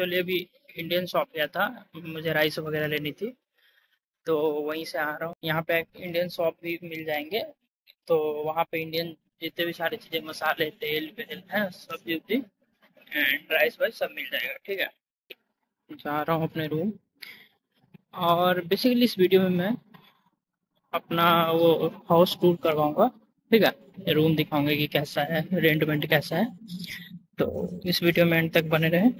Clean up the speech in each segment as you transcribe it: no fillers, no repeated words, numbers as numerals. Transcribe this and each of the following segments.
Actually अभी Indian shop गया था, मुझे राइस वगैरह लेनी थी, तो वहीं से आ रहा हूँ। यहाँ पे इंडियन शॉप भी मिल जाएंगे, तो वहाँ पे इंडियन जितने भी सारी चीज़ें, मसाले, तेल वेल है, सब्जी उब्जी एंड राइस वाइस सब मिल जाएगा। ठीक है, जा रहा हूँ अपने रूम। और बेसिकली इस वीडियो में मैं अपना वो हाउस टूर करवाऊंगा। ठीक है, रूम दिखाऊंगा कि कैसा है, रेंट वेंट कैसा है। तो इस वीडियो में एंड तक बने रहें।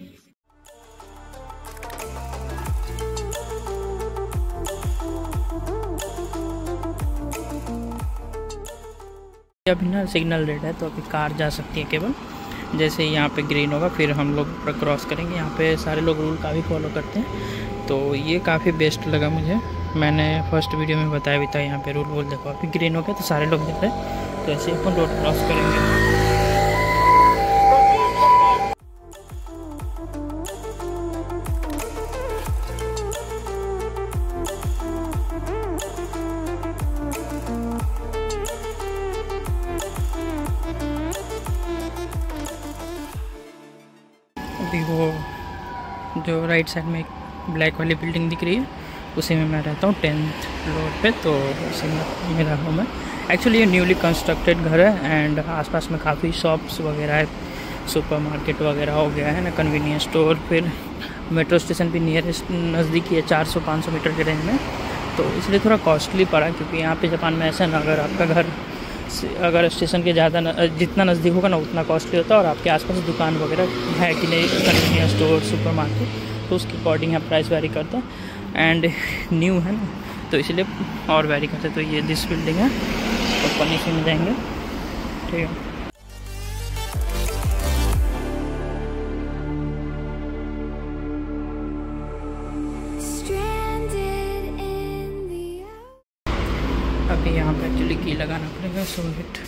अभी ना सिग्नल रेड है, तो अभी कार जा सकती है केवल। जैसे ही यहाँ पे ग्रीन होगा फिर हम लोग क्रॉस करेंगे। यहाँ पे सारे लोग रूल काफ़ी फॉलो करते हैं, तो ये काफ़ी बेस्ट लगा मुझे। मैंने फर्स्ट वीडियो में बताया भी था, यहाँ पे रूल वूल देखो, अभी ग्रीन हो गया तो सारे लोग देख रहे हैं। तो ऐसे ही अपन रोड क्रॉस करेंगे। अभी वो जो राइट साइड में एक ब्लैक वाली बिल्डिंग दिख रही है, उसी में मैं रहता हूँ 10th फ्लोर पे, तो उसी में मेरा रूम है। एक्चुअली ये न्यूली कंस्ट्रक्टेड घर है एंड आसपास में काफ़ी शॉप्स वगैरह है, सुपरमार्केट वगैरह हो गया है ना, कन्वीनियंस स्टोर, फिर मेट्रो स्टेशन भी नियरेस्ट नज़दीकी है 400-500 मीटर के रेंज में। तो इसलिए थोड़ा कॉस्टली पड़ा, क्योंकि यहाँ पे जापान में ऐसा ना, अगर आपका घर अगर स्टेशन के ज़्यादा जितना नज़दीक होगा ना उतना कॉस्टली होता है, और आपके आसपास दुकान वगैरह है कि नहीं, कन्वीनियंस स्टोर, सुपरमार्केट, तो उसके अकॉर्डिंग यहाँ प्राइस वेरी करता है। एंड न्यू है ना, तो इसलिए और वेरी करते हैं। तो ये दिस बिल्डिंग है, तो अपन इसी में जाएंगे। ठीक है, अभी यहाँ पे एक्चुअली की लगाना पड़ेगा, सो वेट।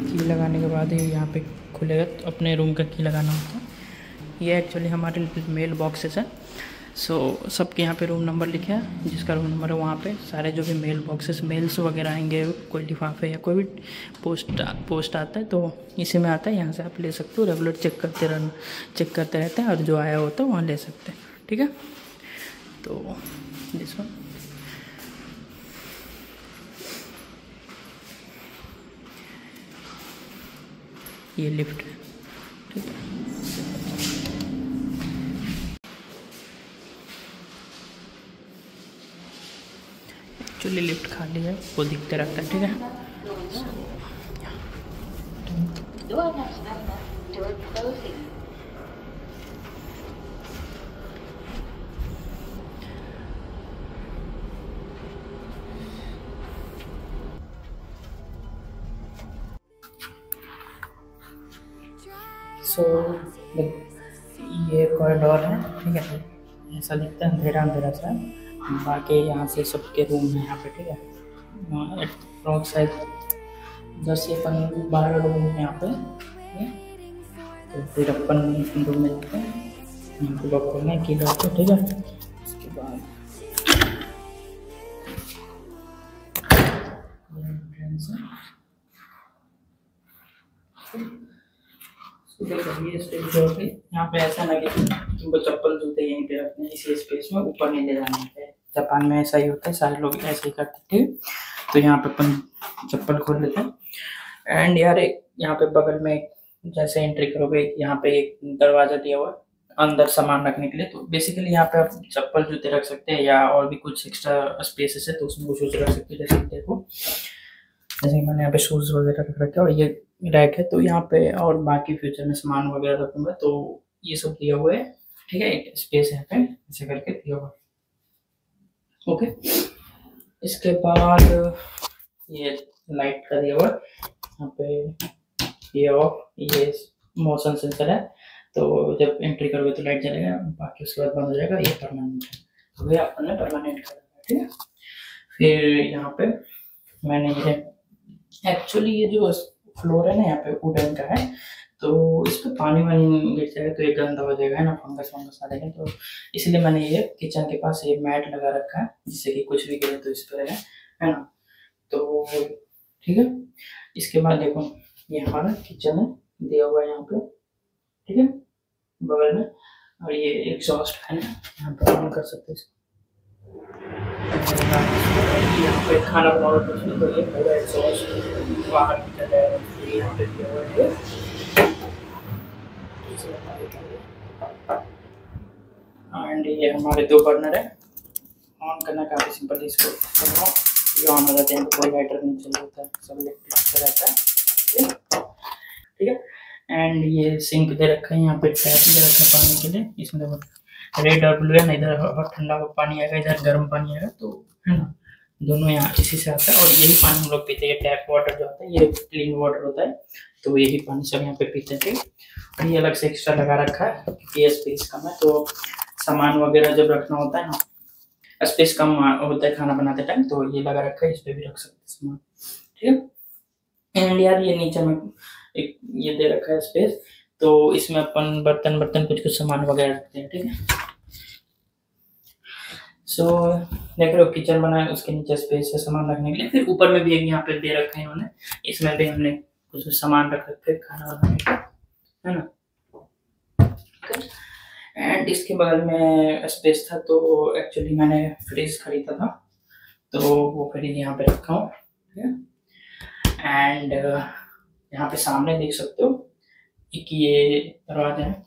की लगाने के बाद ही यहाँ पे खुलेगा, तो अपने रूम का की लगाना होता है। ये एक्चुअली हमारे मेल बॉक्सेस है। सो सबके यहाँ पे रूम नंबर लिखे है, जिसका रूम नंबर है वहाँ पे सारे जो भी मेल बॉक्सेस, मेल्स वगैरह आएंगे, कोई लिफाफे या कोई भी पोस्ट आता है, तो इसी में आता है। यहाँ से आप ले सकते हो, रेगुलर चेक करते रहते हैं, और जो आया होता है वहाँ ले सकते हैं। ठीक है, तो दिस वन। ये लिफ्ट है। ठीक है, एक्चुअली लिफ्ट खाली है, वो दिखते रहता है। ठीक है, सो ये कॉरिडोर है। ठीक है, ऐसा दिखता है, अंधेरा अंधेरा सा। बाकी यहाँ से सबके रूम है यहाँ पे। ठीक है, अप्रॉक्स शायद 10 या 12 रूम है यहाँ पे। तो फिर अपन रूम में जाते हैं, यहाँ पे लॉक करना है, की लॉक है। ठीक है, उसके बाद यहाँ पे ऐसा ना कि तुमको चप्पल जूते यहीं पे रखने हैं, इसी स्पेस में, ऊपर नहीं ले जाना है। जापान में ऐसा ही होता है, सारे लोग ऐसे ही करते थे। तो यहाँ पे अपन चप्पल खोल लेते हैं। एंड यार यहाँ पे बगल में जैसे एंट्री करोगे, यहाँ पे एक दरवाजा दिया हुआ है अंदर सामान रखने के लिए। तो बेसिकली यहाँ पे आप चप्पल जूते रख सकते हैं, या और भी कुछ एक्स्ट्रा स्पेसेस है तो उसमें वो शूज रख सकते हैं। जैसे देखो, जैसे मैंने यहाँ पे शूज वगैरह रख रखे हैं, और ये रैक है, तो यहाँ पे और बाकी फ्यूचर में सामान वगैरह रखूंगा, तो ये सब दिया हुआ है। ठीक है, एक स्पेस है पे ऐसे करके दिया हुआ है। ओके, इसके बाद ये लाइट का दिया हुआ है यहाँ पे, ये ऑफ, ये मोशन सेंसर है, तो जब एंट्री करोगे तो लाइट जलेगा, बाकी उसके बाद बंद हो जाएगा। ये परमानेंट है, तो ये अपन ने परमानेंट कर दिया। ठीक है, फिर यहाँ पे मैंने ये एक्चुअली ये जो फ्लोर है ना, यहाँ पे वुडन का है, तो इस पर पानी वानी गिर जाएगा तो ये गंदा हो जाएगा, है ना, फंगस वंगस आ जाएगा। तो इसलिए मैंने ये किचन के पास ये मैट लगा रखा है, जिससे कि कुछ भी गिरे तो इस पर है ना। तो ठीक है, इसके बाद देखो ये हमारा किचन है, दिया हुआ है यहाँ पे, ठीक है, बगल में। और ये एग्जॉस्ट फैन है, यहाँ पे ऑन कर सकते हैं। यहाँ पे खाना बनाना कुछ नहीं, तो ये पूरा एग्जॉस्ट बाहर निकल जाएगा, यहाँ पे दिया हुआ है। एंड ये हमारे 2 बर्नर है। ऑन करना काफ़ी सिंपल है, इसको ये ऑन हो जाते हैं, कोई लाइटर नहीं चाहिए होता है, सब इलेक्ट्रिक से रहता है, ठीक है। एंड ये सिंक दे रखा है, यहाँ पे टैप दे रखा है पानी के लिए। इसमें देखो रेड और ब्लू है ना, इधर हॉट ठंडा पानी आएगा, इधर गर्म पानी आएगा, तो है ना, दोनों यहाँ इसी से आता है। और यही पानी हम लोग पीते हैं, टैप वाटर जो होता है ये क्लीन वाटर होता है, तो यही पानी सब यहाँ पे पीते थे। और ये अलग से एक्स्ट्रा लगा रखा है क्योंकि स्पेस कम है, तो सामान वगैरह जब रखना होता है ना, स्पेस कम होता है खाना बनाते टाइम, तो ये लगा रखा है, इस पे भी रख सकते हैं सामान, ठीक है। एंड यार ये नीचे में एक ये दे रखा है स्पेस, तो इसमें अपन बर्तन कुछ सामान वगैरह रखते हैं, ठीक है। सो देख रहे हो किचन बना है, उसके नीचे स्पेस है सामान रखने के लिए। फिर ऊपर में भी एक यहाँ पे दे रखा है इन्होंने, इसमें भी हमने कुछ सामान रख रखे खाना बनाने का, है ना। एंड इसके बगल में स्पेस था, तो एक्चुअली मैंने फ्रिज खरीदा था, तो वो फ्रिज यहाँ पे रखा हूँ, ठीक है। एंड यहाँ पे सामने देख सकते हो एक ये दरवाजा है,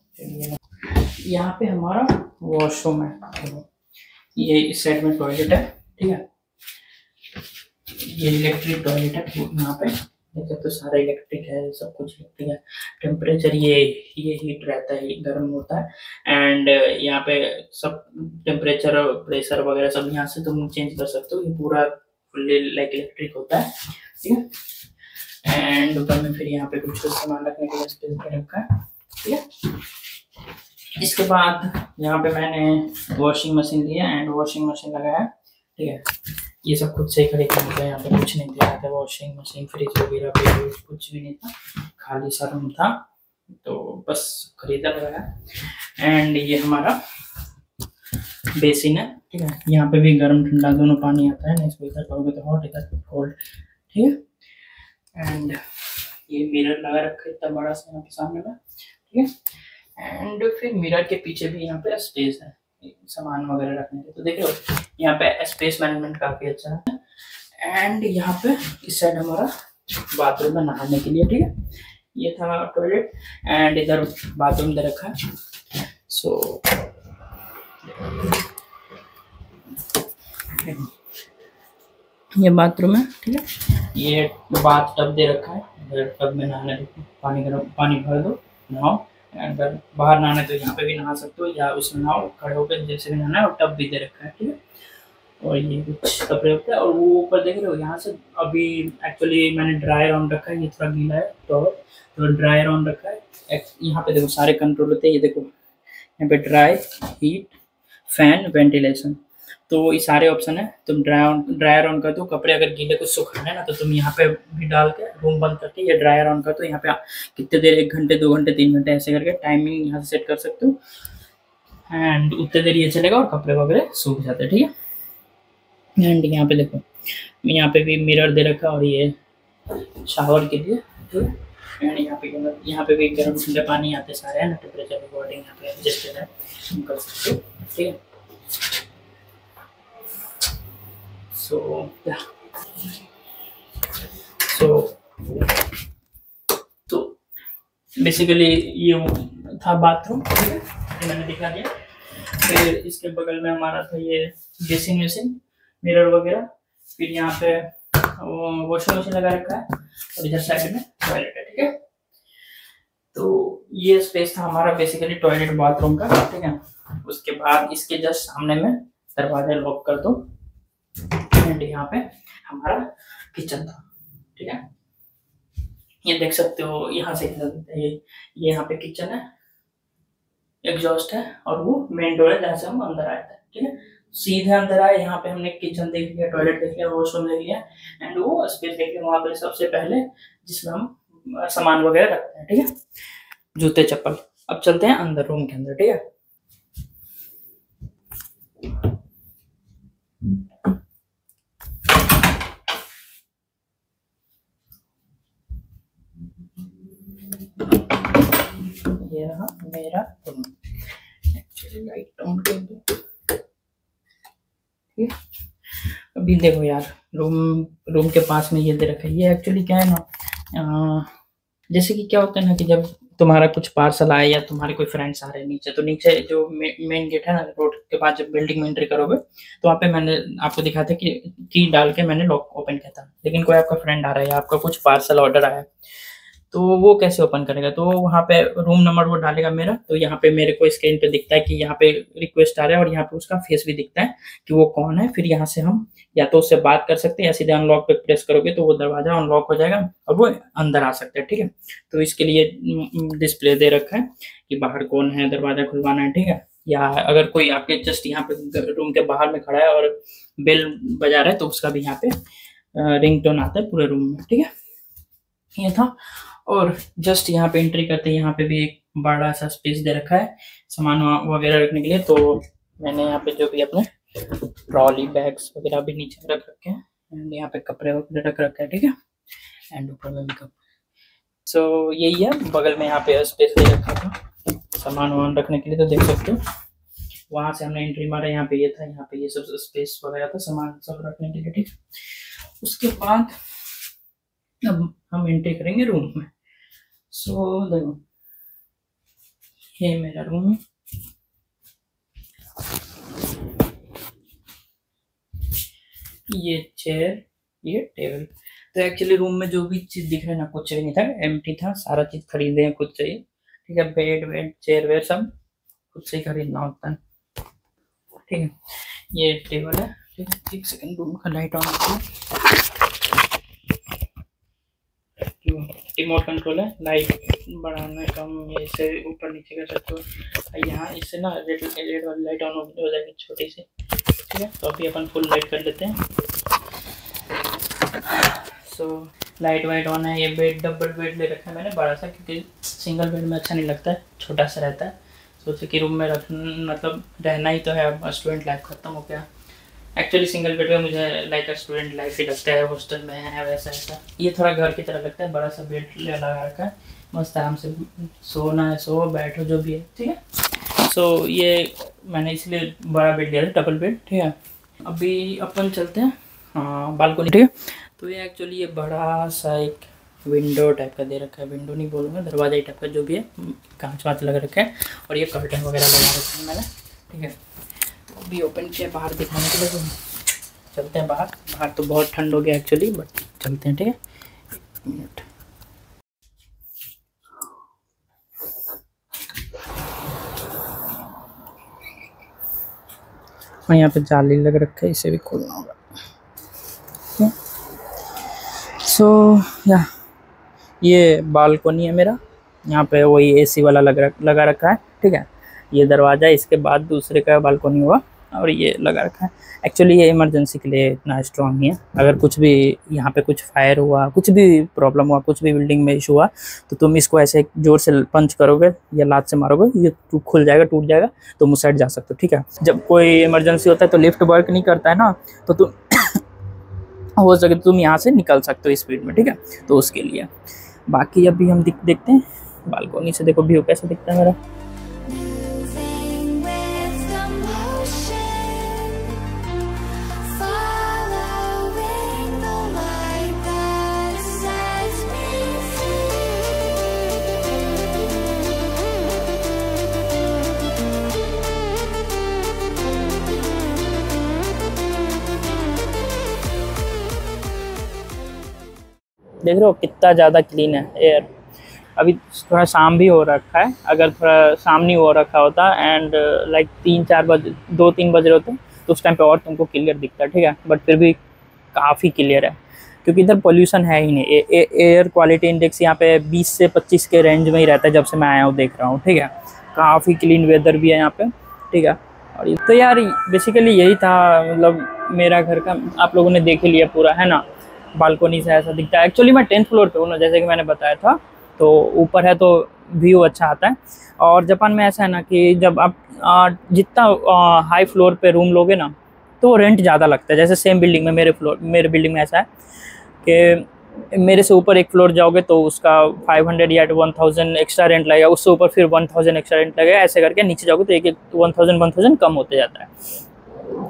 यहाँ पे हमारा वॉशरूम है, ये इस साइड में टॉयलेट है, ठीक है। ये इलेक्ट्रिक टॉयलेट है, यहाँ पे देखो तो सारा इलेक्ट्रिक है, सब कुछ इलेक्ट्रिक है। टेम्परेचर ये हीट रहता है, गर्म होता है। एंड यहाँ पे सब टेम्परेचर प्रेशर वगैरह सब यहाँ से तुम चेंज कर सकते हो, ये पूरा फुल्ली लाइक इलेक्ट्रिक होता है, ठीक है। एंड ऊपर में फिर यहाँ पे कुछ सामान रखने के लिए स्पेस पे रखा है, ठीक है। इसके बाद यहाँ पे मैंने वॉशिंग मशीन लिया एंड वॉशिंग मशीन लगाया, ठीक है। ये सब खुद से ही खरीदना होता है, यहाँ पे कुछ नहीं दिया था, वॉशिंग मशीन फ्रिज वगैरह पे कुछ भी नहीं था, खाली सा रूम था, तो बस खरीदा लगाया। एंड ये हमारा बेसिन है, ठीक है। यहाँ पे भी गर्म ठंडा दोनों पानी आता है ना, इसको इधर करोगे तो हॉट, इधर कोल्ड, ठीक है। एंड ये मिरर लगा रखा है इतना बड़ा सा यहाँ पे सामने में, ठीक है। एंड फिर मिरर के पीछे भी यहाँ पे स्पेस है सामान वगैरह रखने के, तो देख रहे हो यहाँ पे स्पेस मैनेजमेंट काफी अच्छा है। एंड यहाँ पे इस साइड हमारा बाथरूम है नहाने के लिए, ठीक है। ये था टॉयलेट एंड इधर बाथरूम दे रखा है। सो ये बाथरूम है, ठीक है। ये बाथ टब दे रखा है, इधर टब में नहाने पानी गर्म पानी भर दो, नहाओ। अगर बाहर नहाना है तो यहाँ पे भी नहा सकते हो, या उसमें नहाओ खड़े होकर जैसे भी नहाना है, और टब भी दे रखा है, ठीक है। और ये कुछ कपड़े होते हैं, और वो ऊपर देख रहे हो यहाँ से अभी एक्चुअली मैंने ड्रायर ऑन रखा है, ये थोड़ा गीला है तो ड्रायर ऑन रखा है। यहाँ पे देखो सारे कंट्रोल होते हैं, ये देखो यहाँ पे ड्राई, हीट, फैन, वेंटिलेशन, तो ये सारे ऑप्शन है। तुम ड्रायर ऑन कर दो, कपड़े अगर गीले कुछ सुखाना है ना, तो तुम यहाँ पे भी डाल के रूम बंद करके ये ड्रायर ऑन कर दो। यहाँ पे कितने देर, 1 घंटे 2 घंटे 3 घंटे ऐसे करके टाइमिंग यहाँ से सेट कर सकते हो, एंड उतने देर ये चलेगा और कपड़े वगैरह सूख जाते हैं, ठीक है। एंड यहाँ पे देखो यहाँ पे भी मिरर दे रखा, और ये शावर के लिए, ठीक है। एंड यहाँ पे भी गर्म ठंडे पानी आते सारे है ना, टेम्परेचर अकॉर्डिंग यहाँ पे एडजस्टेड है, तुम कर सकते हो, ठीक है। तो बेसिकली ये था बाथरूम, ठीक है, ये मैंने दिखा दिया। फिर इसके बगल में हमारा था ये बेसिन वेसिन, मिरर वगैरह। फिर यहाँ पे वॉशिंग मशीन लगा रखा है, और इधर साइड में टॉयलेट है, ठीक है। तो ये स्पेस था हमारा बेसिकली टॉयलेट बाथरूम का, ठीक है। उसके बाद इसके जस्ट सामने में दरवाजा लॉक कर दो, एंड यहाँ पे हमारा किचन था, ठीक है। ये देख सकते हो यहाँ से ये यहाँ पे किचन है, एग्जॉस्ट है, और वो मेन डोर है जहाँ से हम अंदर आए थे, ठीक है। सीधे अंदर आए, यहाँ पे हमने किचन देख लिया, टॉयलेट देख लिया, वॉशरूम देख लिया, एंड वो स्पेस देख लिया वहाँ पे सबसे पहले, जिसमें हम सामान वगैरह रखते हैं, ठीक है, जूते चप्पल। अब चलते हैं अंदर रूम के अंदर, ठीक है। लाइट ऑन कर दो। ठीक है, अभी देखो यार, रूम के पास में ये दे रखा है। ये एक्चुअली क्या है ना, जैसे कि क्या होता है ना कि जब तुम्हारा कुछ पार्सल आए या तुम्हारे कोई फ्रेंड्स आ रहे हैं नीचे, तो नीचे जो मेन गेट है ना रोड के पास, जब बिल्डिंग में एंट्री करोगे तो वहाँ पे मैंने आपको दिखा था कि की डाल के मैंने लॉक ओपन किया था। लेकिन कोई आपका फ्रेंड आ रहा है या आपका कुछ पार्सल ऑर्डर आया, तो वो कैसे ओपन करेगा? तो वहाँ पे रूम नंबर वो डालेगा मेरा, तो यहाँ पे मेरे को स्क्रीन पे दिखता है कि यहाँ पे रिक्वेस्ट आ रहा है और यहाँ पे उसका फेस भी दिखता है कि वो कौन है। फिर यहाँ से हम या तो उससे बात कर सकते हैं या सीधे अनलॉक पे प्रेस करोगे तो वो दरवाजा अनलॉक हो जाएगा और वो अंदर आ सकता है। ठीक है, तो इसके लिए डिस्प्ले दे रखा है कि बाहर कौन है, दरवाजा खुलवाना है। ठीक है, या अगर कोई आपके जस्ट यहाँ पे रूम के बाहर में खड़ा है और बेल बजा रहा है तो उसका भी यहाँ पे रिंगटोन आता है पूरे रूम में। ठीक है, ये था। और जस्ट यहाँ पे एंट्री करते हैं, यहाँ पे भी एक बड़ा सा स्पेस दे रखा है सामान वगैरह रखने के लिए। तो मैंने यहाँ पे जो भी अपने ट्रॉली बैग्स वगैरह भी नीचे रख रखे हैं एंड यहाँ पे कपड़े वगैरह रख रखे हैं। ठीक है, एंड ऊपर में भी कपड़े। सो यही है, बगल में यहाँ पे स्पेस दे रखा था सामान वामान रखने के लिए, तो देख सकते हो। वहाँ से हमने एंट्री मारा, यहाँ पे ये था, यहाँ पे ये सब स्पेस वगैरह था सामान सब रखने के लिए। ठीक, उसके बाद अब हम एंट्री करेंगे रूम में। सो देखो, ये मेरा रूम, ये चेयर, ये टेबल। तो एक्चुअली रूम में जो भी चीज दिख रहा है ना, कुछ भी नहीं था, एम्प्टी था, सारा चीज खरीदे हैं खुद से ही। ठीक है, बेड वेड चेयर वेयर सब खुद से ही खरीदना होता है। ठीक है, ये टेबल है। ठीक है, एक सेकंड, रूम का लाइट ऑन करते हैं। रिमोट कंट्रोल है, लाइट बढ़ाना कम इसे ऊपर नीचे कर सकते हो। यहाँ इससे ना रेड वाली लाइट ऑन हो जाएगी छोटी सी। ठीक है, तो अभी अपन फुल लाइट कर लेते हैं। सो लाइट वाइट ऑन है। ये बेड डबल बेड ले रखा है मैंने बड़ा सा, क्योंकि सिंगल बेड में अच्छा नहीं लगता है, छोटा सा रहता है। सोचे कि रूम में मतलब रहना ही तो है, स्टूडेंट लाइफ खत्म हो गया। एक्चुअली सिंगल बेड में मुझे लाइक स्टूडेंट लाइफ ही लगता है, हॉस्टल में है वैसा ऐसा। ये थोड़ा घर की तरह लगता है, बड़ा सा बेड लगा रखा है, मस्त आराम से सोना है, सो बैठो जो भी है। ठीक है, सो ये मैंने इसलिए बड़ा बेड लिया था, डबल बेड। ठीक है, अभी अपन चलते हैं हाँ बालकोनी। ठीक है, तो ये एक्चुअली ये बड़ा सा एक विंडो टाइप का दे रखा है, विंडो नहीं बोलूँगा, दरवाजा टाइप का जो भी है, कांच वाँच लगा रखा है और ये कर्टन वगैरह लगा रखे हैं मैंने। ठीक है, भी ओपन किया बाहर दिखाने के लिए, तो चलते हैं बाहर। बाहर तो बहुत ठंड हो गया एक्चुअली, बट चलते हैं। ठीक है, एक मिनट। और यहाँ पे जाली लग रखा है, इसे भी खोलना होगा। सो या ये बालकोनी है मेरा, यहाँ पे वही एसी वाला लगा रखा है। ठीक है, ये दरवाज़ा, इसके बाद दूसरे का बालकोनी हुआ और ये लगा रखा है। एक्चुअली ये इमरजेंसी के लिए इतना स्ट्रॉन्ग नहीं है, अगर कुछ भी यहाँ पे कुछ फायर हुआ, कुछ भी प्रॉब्लम हुआ, कुछ भी बिल्डिंग में इशू हुआ, तो तुम इसको ऐसे जोर से पंच करोगे या लात से मारोगे, ये खुल जाएगा, टूट जाएगा, तुम उस साइड जा सकते हो। ठीक है, जब कोई इमरजेंसी होता है तो लिफ्ट वर्क नहीं करता है ना, तो तुम हो सके तो तुम यहाँ से निकल सकते हो स्पीड में। ठीक है, तो उसके लिए बाकी अभी हम देखते हैं बालकोनी से। देखो व्यू कैसा दिखता है मेरा। देख रहे हो कितना ज़्यादा क्लीन है एयर। अभी थोड़ा शाम भी हो रखा है, अगर थोड़ा शाम नहीं हो रखा होता एंड लाइक 3-4 बजे 2-3 बज रहे होते तो उस टाइम पे और तुमको क्लियर दिखता है। ठीक है, बट फिर भी काफ़ी क्लियर है, क्योंकि इधर पोल्यूशन है ही नहीं। एयर क्वालिटी इंडेक्स यहाँ पे 20 से 25 के रेंज में ही रहता है, जब से मैं आया हूँ देख रहा हूँ। ठीक है, काफ़ी क्लीन वेदर भी है यहाँ पे। ठीक है, और तो यार बेसिकली यही था, मतलब मेरा घर का आप लोगों ने देख ही लिया पूरा, है ना। बालकोनी से ऐसा दिखता है। एक्चुअली मैं 10th फ्लोर पे हूँ ना, जैसे कि मैंने बताया था, तो ऊपर है तो व्यू अच्छा आता है। और जापान में ऐसा है ना कि जब आप जितना हाई फ्लोर पे रूम लोगे ना, तो रेंट ज़्यादा लगता है। जैसे सेम बिल्डिंग में मेरे बिल्डिंग में ऐसा है कि मेरे से ऊपर एक फ्लोर जाओगे तो उसका 500 या 1000 एक्स्ट्रा रेंट लगेगा, उससे ऊपर फिर 1000 एक्स्ट्रा रेंट लगेगा, ऐसे करके नीचे जाओगे तो एक एक 1000 कम होते जाता है।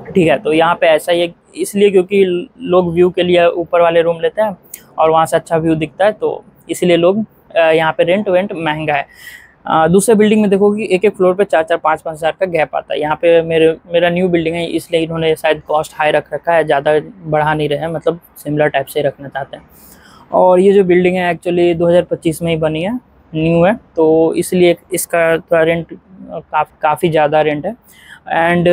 ठीक है, तो यहाँ पे ऐसा ही है, इसलिए क्योंकि लोग व्यू के लिए ऊपर वाले रूम लेते हैं और वहाँ से अच्छा व्यू दिखता है, तो इसीलिए लोग यहाँ पे रेंट वेंट महंगा है। दूसरे बिल्डिंग में देखोगे एक एक फ्लोर पे 4-4 5-5 हज़ार का गैप आता है। यहाँ पे मेरा न्यू बिल्डिंग है, इसलिए इन्होंने शायद कॉस्ट हाई रख रखा है, ज़्यादा बढ़ा नहीं रहे हैं, मतलब सिमिलर टाइप से रखना चाहते हैं। और ये जो बिल्डिंग है एक्चुअली 2025 में ही बनी है, न्यू है, तो इसलिए इसका थोड़ा रेंट काफ़ी ज़्यादा रेंट है। एंड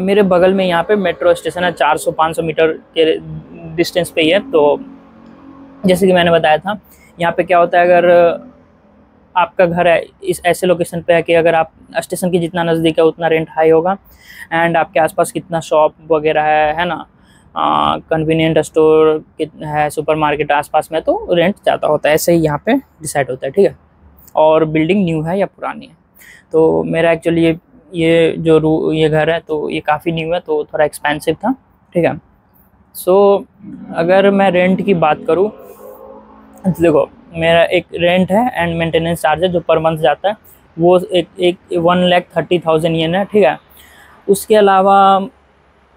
मेरे बगल में यहाँ पे मेट्रो स्टेशन है, 400-500 मीटर के डिस्टेंस पे ही है। तो जैसे कि मैंने बताया था, यहाँ पे क्या होता है, अगर आपका घर है इस ऐसे लोकेशन पे है कि अगर आप स्टेशन के जितना नज़दीक है उतना रेंट हाई होगा, एंड आपके आसपास कितना शॉप वगैरह है ना, कन्वीनियंट स्टोर है, सुपरमार्केट आसपास में, तो रेंट ज़्यादा होता है। ऐसे ही यहाँ पे डिसाइड होता है। ठीक है, और बिल्डिंग न्यू है या पुरानी है। तो मेरा एक्चुअली ये घर है तो ये काफ़ी न्यू है, तो थोड़ा एक्सपेंसिव था। ठीक है, सो अगर मैं रेंट की बात करूँ तो देखो, मेरा एक रेंट है एंड मेंटेनेंस चार्ज है जो पर मंथ जाता है, वो एक 1,30,000 येन है। ठीक है, उसके अलावा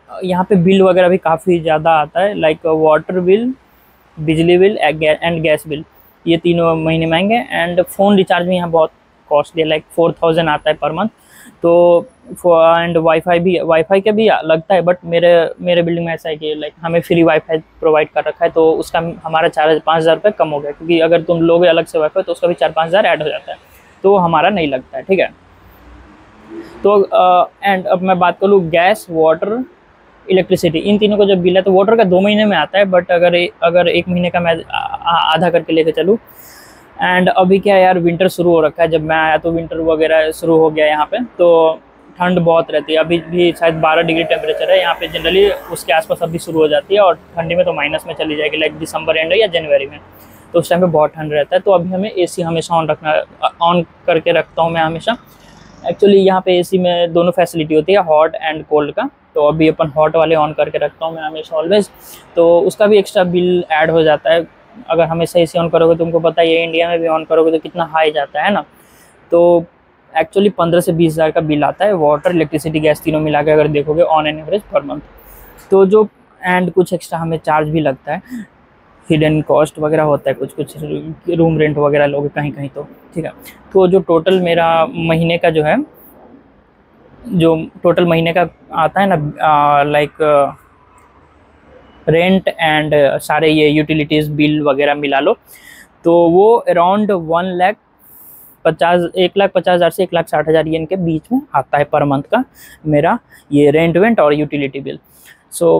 यहाँ पे बिल वगैरह भी काफ़ी ज़्यादा आता है, लाइक वाटर बिल, बिजली बिल एंड गैस बिल, ये तीनों महीने महंगे। एंड फ़ोन रिचार्ज भी यहाँ बहुत कॉस्टली है, लाइक 4000 आता है पर मंथ। तो एंड वाईफाई का भी लगता है, बट मेरे बिल्डिंग में ऐसा है कि लाइक हमें फ्री वाईफाई प्रोवाइड कर रखा है, तो उसका हमारा चार्ज 5000 रुपये कम हो गया, क्योंकि अगर तुम लोगे अलग से वाईफाई तो उसका भी 4-5 हज़ार ऐड हो जाता है, तो हमारा नहीं लगता है। ठीक है, तो एंड अब मैं बात करूँ गैस, वाटर, इलेक्ट्रिसिटी, इन तीनों का जो बिल है, तो वाटर का 2 महीने में आता है, बट अगर 1 महीने का मैं आधा करके लेके चलूँ। एंड अभी क्या यार, विंटर शुरू हो रखा है, जब मैं आया तो विंटर वगैरह शुरू हो गया यहाँ पे, तो ठंड बहुत रहती है। अभी भी शायद 12 डिग्री टेम्परेचर है यहाँ पे जनरली, उसके आसपास अभी शुरू हो जाती है, और ठंडी में तो माइनस में चली जाएगी, लाइक दिसंबर एंड या जनवरी में, तो उस टाइम पे बहुत ठंड रहता है। तो अभी हमें एसी हमेशा ऑन करके रखता हूँ मैं हमेशा। एक्चुअली यहाँ पे एसी में दोनों फैसिलिटी होती है, हॉट एंड कोल्ड का, तो अभी अपन हॉट वाले ऑन करके रखता हूँ मैं हमेशा ऑलवेज, तो उसका भी एक्स्ट्रा बिल ऐड हो जाता है। अगर हमेशा एसी ऑन करोगे, तुमको पता है ये इंडिया में भी ऑन करोगे तो कितना हाई जाता है ना, तो एक्चुअली 15 से 20 हज़ार का बिल आता है, वाटर, इलेक्ट्रिसिटी, गैस तीनों मिला के अगर देखोगे on an average per month. तो जो एंड कुछ एक्स्ट्रा हमें चार्ज भी लगता है, हिडन कॉस्ट वगैरह होता है, कुछ रूम रेंट वगैरह लोगे कहीं कहीं तो। ठीक है, तो जो टोटल मेरा महीने का जो है, जो टोटल महीने का आता है ना, लाइक रेंट एंड सारे ये यूटिलिटीज़ बिल वगैरह मिला लो, तो वो अराउंड 1,50,000 से 1,60,000 येन के बीच में आता है पर मंथ का मेरा ये रेंट वेंट और यूटिलिटी बिल। सो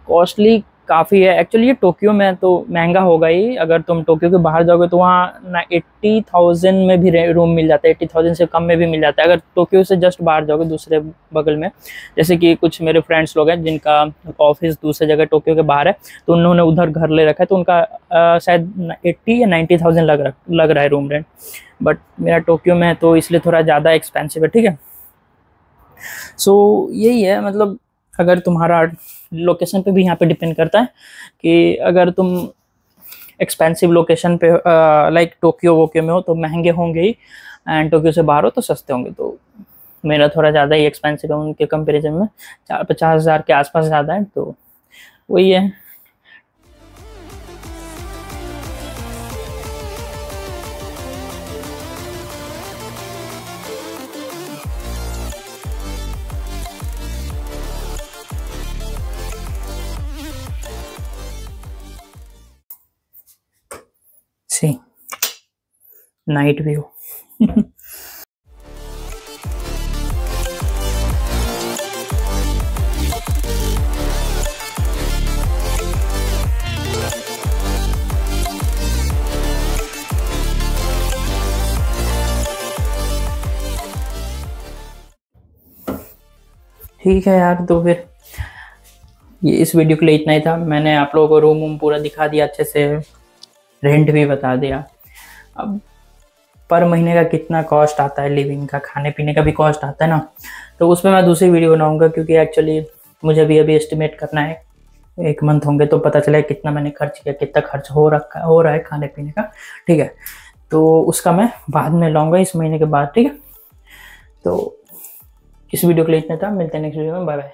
कॉस्टली काफ़ी है एक्चुअली। ये टोक्यो में तो महंगा होगा ही, अगर तुम टोक्यो के बाहर जाओगे तो वहाँ ना 80,000 में भी रूम मिल जाता है, 80,000 से कम में भी मिल जाता है। अगर टोक्यो से जस्ट बाहर जाओगे दूसरे बगल में, जैसे कि कुछ मेरे फ्रेंड्स लोग हैं जिनका ऑफिस दूसरे जगह टोक्यो के बाहर है, तो उन्होंने उधर घर ले रखा है, तो उनका शायद 80 या 90,000 लग रहा है रूम रेंट, बट मेरा टोक्यो में है तो इसलिए थोड़ा ज़्यादा एक्सपेंसिव है। ठीक है, सो यही है, मतलब अगर तुम्हारा लोकेशन पे भी यहाँ पे डिपेंड करता है कि अगर तुम एक्सपेंसिव लोकेशन पे लाइक टोक्यो वोक्यो में हो तो महंगे होंगे ही, एंड टोक्यो से बाहर हो तो सस्ते होंगे। तो मेरा थोड़ा ज़्यादा ही एक्सपेंसिव है उनके कंपैरिजन में, 50 हज़ार के आसपास ज़्यादा है, तो वही है। सी नाइट व्यू। ठीक है यार, तो फिर ये इस वीडियो के लिए इतना ही था। मैंने आप लोगों को रूम पूरा दिखा दिया अच्छे से, रेंट भी बता दिया। अब पर महीने का कितना कॉस्ट आता है लिविंग का, खाने पीने का भी कॉस्ट आता है ना, तो उसमें मैं दूसरी वीडियो बनाऊंगा, क्योंकि एक्चुअली मुझे भी अभी एस्टिमेट करना है 1 मंथ होंगे तो पता चले कितना मैंने खर्च किया, कितना खर्च हो रहा है खाने पीने का। ठीक है, तो उसका मैं बाद में लाऊंगा इस महीने के बाद। ठीक है, तो इस वीडियो के लिए इतना था, मिलते हैं नेक्स्ट वीडियो में, बाय बाय।